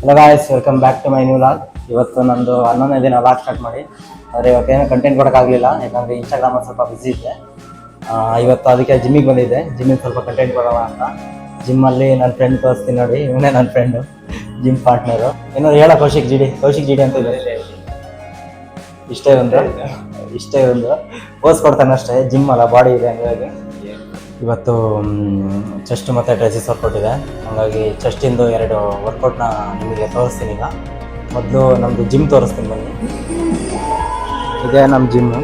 Hello guys, welcome back to my new vlog. ಇವತ್ತು ನಂದು 11ನೇ ದಿನ ಲಾಗ್ ಸ್ಟಾರ್ಟ್ ಮಾಡಿ. ಆದರೆ ಇವತ್ತೇನು ಕಂಟೆಂಟ್ ಕೊಡೋಕ್ಕಾಗಲಿಲ್ಲ, ಯಾಕಂದರೆ ಇನ್ಸ್ಟಾಗ್ರಾಮಲ್ಲಿ ಸ್ವಲ್ಪ ಬಿಸಿ ಇದ್ದೆ. ಇವತ್ತು ಅದಕ್ಕೆ ಜಿಮ್ಮಿಗೆ ಬಂದಿದ್ದೆ. ಜಿಮ್ಮಿಗೆ ಸ್ವಲ್ಪ ಕಂಟೆಂಟ್ ಕೊಡೋಣ ಅಂತ. ಜಿಮ್ಮಲ್ಲಿ ನನ್ನ ಫ್ರೆಂಡ್ ತೋರಿಸ್ತೀನಿ ನೋಡಿ, ಇವನೇ ನನ್ನ ಫ್ರೆಂಡು, ಜಿಮ್ ಪಾರ್ಟ್ನರು. ಏನೋ ಹೇಳೋ ಕೌಶಿಕ್ ಜಿಡಿ ಅಂತ ಇದೆ. ಇಷ್ಟೇ ಒಂದು ಪೋಸ್ ಕೊಡ್ತಾನೆ ಅಷ್ಟೇ. ಜಿಮ್ ಅಲ್ಲ, ಬಾಡಿ ಇದೆ. ಹಂಗಾಗಿ ಇವತ್ತು ಚೆಸ್ಟ್ ಮತ್ತು ಟ್ರೈಸೆಪ್ಸ್ ವರ್ಕೌಟ್ ಇದೆ. ಹಾಗಾಗಿ ಚೆಸ್ಟಿಂದು 2 ವರ್ಕೌಟ್ನ ನಿಮಗೆ ತೋರಿಸ್ತೀನಿ. ಈಗ ಮೊದಲು ನಮ್ಮದು ಜಿಮ್ ತೋರಿಸ್ತೀನಿ ಬನ್ನಿ. ಇದೇ ನಮ್ಮ ಜಿಮ್ಮು.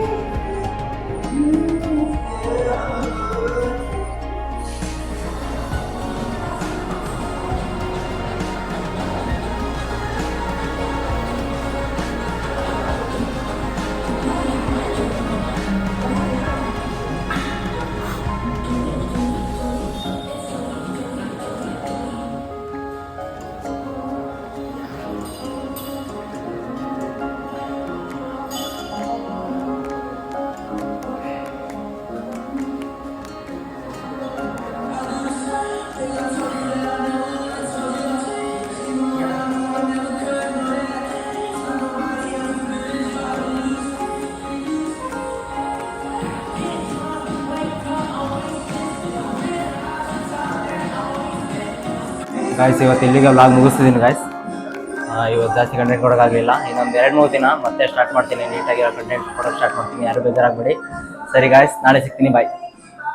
ಗಾಯ್ಸ್, ಇವತ್ತು ಇಲ್ಲಿಗೆ ವ್ಲಾಗ್ ಮುಗಿಸ್ತಿದ್ದೀನಿ ಗಾಯ್ಸ್. ಇವತ್ತು ಜಾಸ್ತಿ ಕಂಟೆಂಟ್ ಕೊಡೋಕ್ಕಾಗಲಿಲ್ಲ. ಇನ್ನೊಂದು 2-3 ದಿನ ಮತ್ತೆ ಸ್ಟಾರ್ಟ್ ಮಾಡ್ತೀನಿ. ನೀಟಾಗಿ ಕಂಟೆಂಟ್ ಕೊಡೋಕ್ಕೆ ಸ್ಟಾರ್ಟ್ ಮಾಡ್ತೀನಿ. ಯಾರು ಬೇಜಾರಾಗಬೇಡಿ. ಸರಿ ಗಾಯ್ಸ್, ನಾಳೆ ಸಿಗ್ತೀನಿ. ಬಾಯ್.